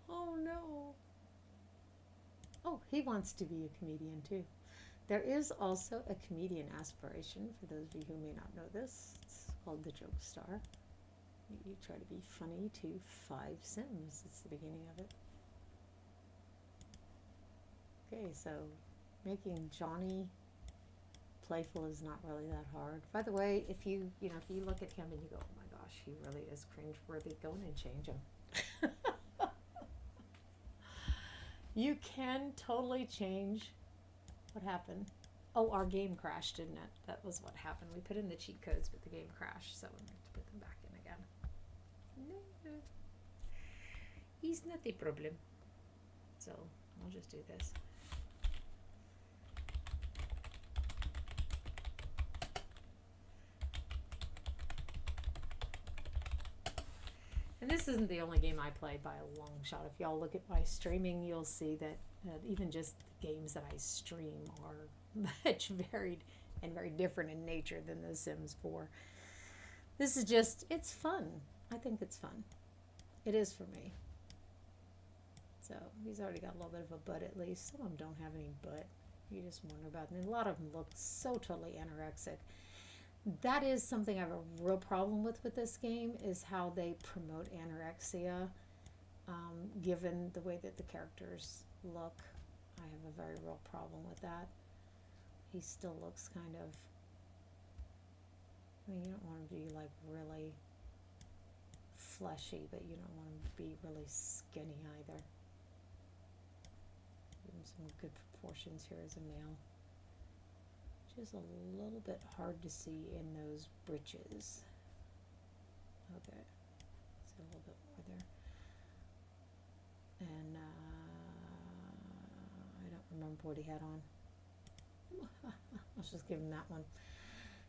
Oh no. Oh, he wants to be a comedian too. There is also a comedian aspiration, for those of you who may not know this. It's called the Joke Star. You try to be funny to 5 Sims. It's the beginning of it. Okay, so making Johnny playful is not really that hard. By the way, if you look at him and you go, oh my gosh, he really is cringeworthy, go in and change him. You can totally change. What happened? Oh, our game crashed, didn't it? That was what happened. We put in the cheat codes, but the game crashed, so we have to put them back in again. No. It's not a problem. So I'll just do this. And this isn't the only game I play by a long shot. If y'all look at my streaming, you'll see that even just the games that I stream are much varied and very different in nature than The Sims 4. This is just, it's fun. I think it's fun. It is for me. So he's already got a little bit of a butt at least. Some of them don't have any butt. You just wonder about them. And a lot of them look so totally anorexic. That is something I have a real problem with this game, is how they promote anorexia, given the way that the characters look. I have a very real problem with that. He still looks kind of, I mean, you don't want him to be like really fleshy, but you don't want him to be really skinny either. Give him some good proportions here as a male. Just a little bit hard to see in those britches. Okay, so a little bit more there. And I don't remember what he had on. Let's just give him that one.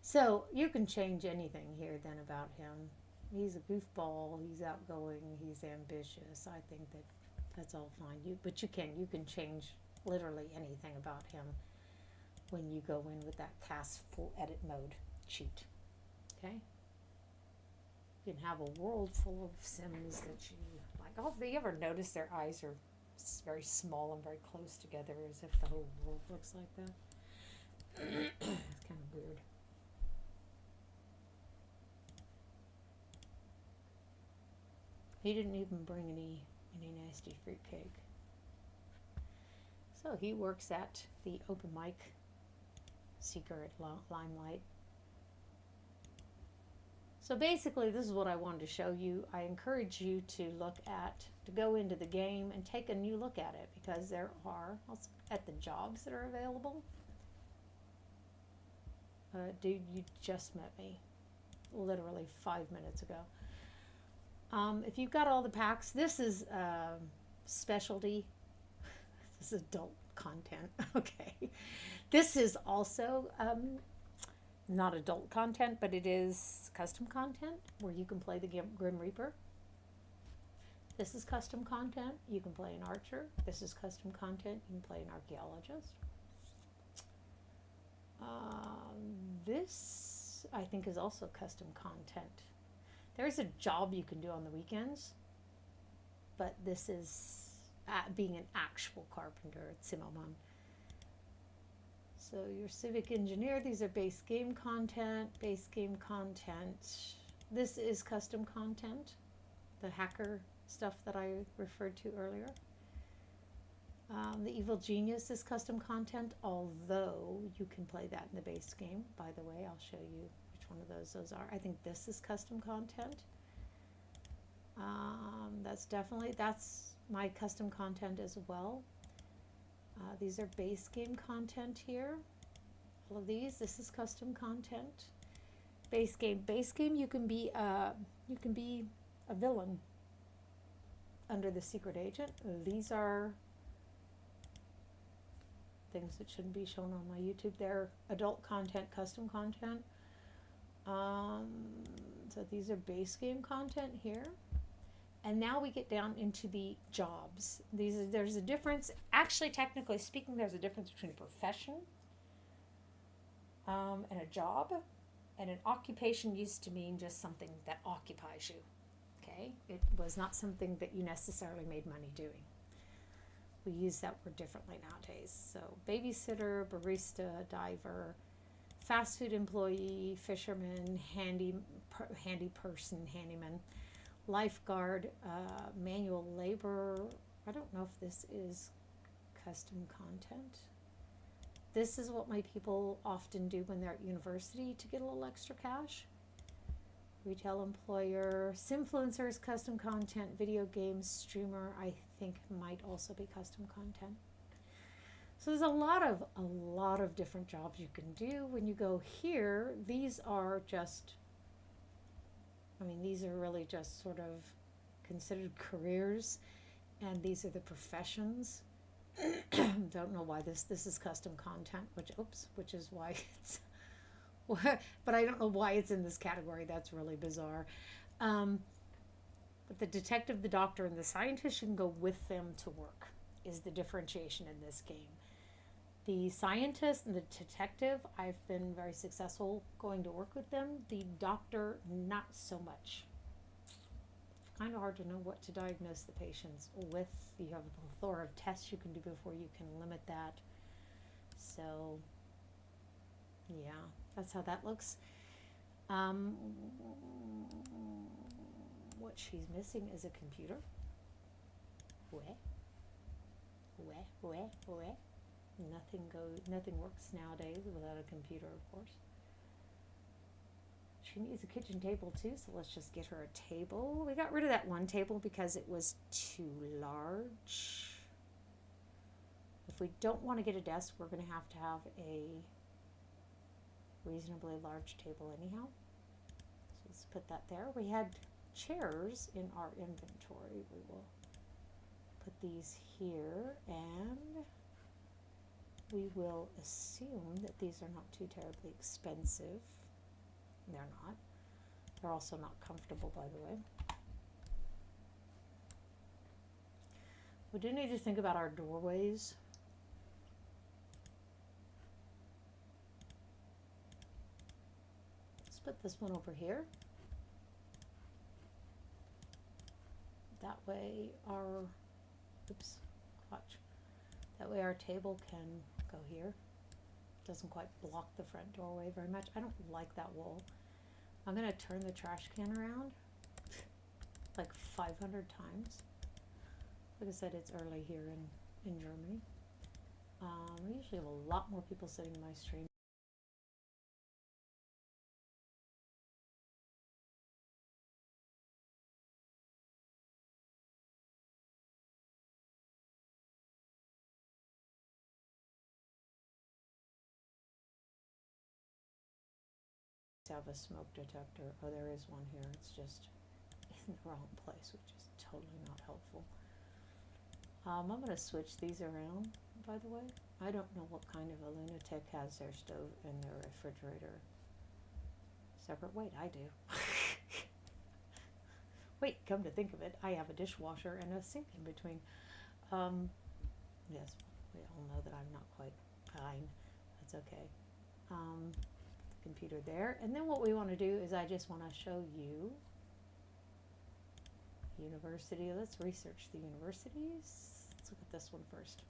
So you can change anything here then about him. He's a goofball, he's outgoing, he's ambitious. I think that that's all fine. But you can change literally anything about him when you go in with that cast full edit mode cheat. Okay? You can have a world full of Sims that you like. Oh, have you ever noticed their eyes are very small and very close together, as if the whole world looks like that? It's kind of weird. He didn't even bring any nasty fruitcake. So he works at the open mic seeker at Limelight. So basically, this is what I wanted to show you. I encourage you to go into the game and take a new look at it, because there are, also at the jobs that are available. Dude, you just met me literally 5 minutes ago. If you've got all the packs, this is specialty. This is adult content. Okay. This is also not adult content, but it is custom content where you can play the Grim Reaper. This is custom content. You can play an archer. This is custom content. You can play an archaeologist. This, I think, is also custom content. There's a job you can do on the weekends, but this is being an actual carpenter at Zimmermann. So your civic engineer, these are base game content, This is custom content, the hacker stuff that I referred to earlier. The Evil Genius is custom content, although you can play that in the base game. By the way, I'll show you which one of those are. I think this is custom content. That's my custom content as well. These are base game content here. All of these, this is custom content. Base game, you can be a villain under the secret agent. These are things that shouldn't be shown on my YouTube. They're adult content, custom content. So these are base game content here. And now we get down into the jobs. There's a difference. Actually, technically speaking, there's a difference between a profession and a job. And an occupation used to mean just something that occupies you. Okay? It was not something that you necessarily made money doing. We use that word differently nowadays. So babysitter, barista, diver, fast food employee, fisherman, handy person, handyman, lifeguard, manual labor. I don't know if this is custom content. This is what my people often do when they're at university to get a little extra cash. Retail employer, Simfluencers, custom content, video games, streamer, I think might also be custom content. So there's a lot of different jobs you can do. When you go here, these are really just sort of considered careers, and these are the professions. Don't know why this is custom content, which is why it's but I don't know why it's in this category. That's really bizarre. But the detective, the doctor, and the scientist, you can go with them to work, is the differentiation in this game. The scientist and the detective, I've been very successful going to work with them. The doctor, not so much. It's kind of hard to know what to diagnose the patients with. You have a plethora of tests you can do before you can limit that. So, yeah, that's how that looks. What she's missing is a computer. Nothing works nowadays without a computer, of course. She needs a kitchen table too, so let's just get her a table. We got rid of that one table because it was too large. If we don't want to get a desk, we're going to have a reasonably large table anyhow. So let's put that there. We had chairs in our inventory. We will put these here, and we will assume that these are not too terribly expensive. They're not. They're also not comfortable, by the way. We do need to think about our doorways. Let's put this one over here. That way our, that way our table can go here. Doesn't quite block the front doorway very much. I don't like that wall. I'm going to turn the trash can around like 500 times. Like I said, it's early here in Germany. We usually have a lot more people sitting in my stream. Have a smoke detector. Oh, there is one here. It's just in the wrong place, which is totally not helpful. I'm going to switch these around, by the way. I don't know what kind of a lunatic has their stove and their refrigerator separate. Wait, I do. Wait, come to think of it, I have a dishwasher and a sink in between. Yes, we all know that I'm not quite kind. That's okay. Computer there, and then what we want to do is I just want to show you university. Let's research the universities. Let's look at this one first.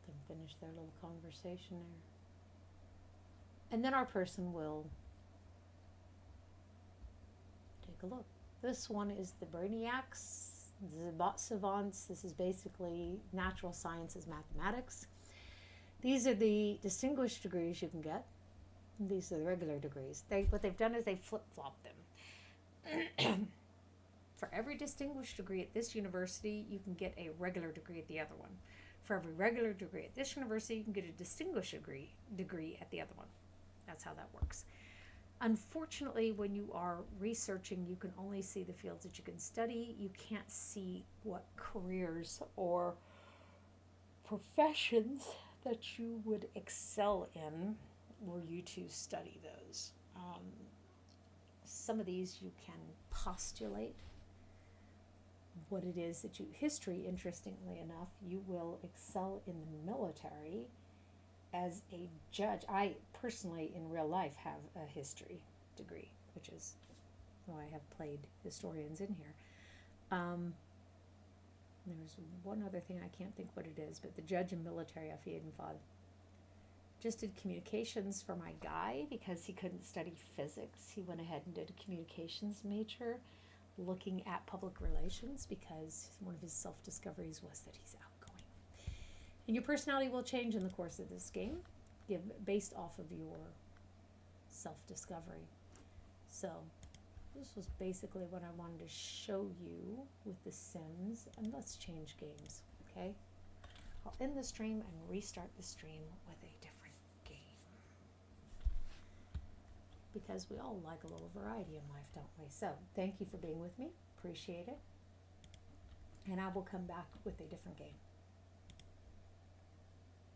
Let them finish their little conversation there, and then our person will take a look. This one is the Brainiacs, the Bot Savants. This is basically natural sciences, mathematics. These are the distinguished degrees you can get. These are the regular degrees. What they've done is they flip-flopped them. For every distinguished degree at this university, you can get a regular degree at the other one. For every regular degree at this university, you can get a distinguished degree at the other one. That's how that works. Unfortunately, when you are researching, you can only see the fields that you can study. You can't see what careers or professions that you would excel in were you to study those. some of these you can postulate what it is that you, history, interestingly enough, you will excel in the military as a judge. I personally, in real life, have a history degree, which is why I have played historians in here. There's one other thing, I can't think what it is, but the judge in military, auf jeden Fall. Just did communications for my guy because he couldn't study physics. He went ahead and did a communications major looking at public relations because one of his self-discoveries was that he's outgoing. And your personality will change in the course of this game, based off of your self-discovery. So this was basically what I wanted to show you with The Sims, and let's change games, okay? I'll end the stream and restart the stream with a different game. Because we all like a little variety in life, don't we? So thank you for being with me. Appreciate it. And I will come back with a different game.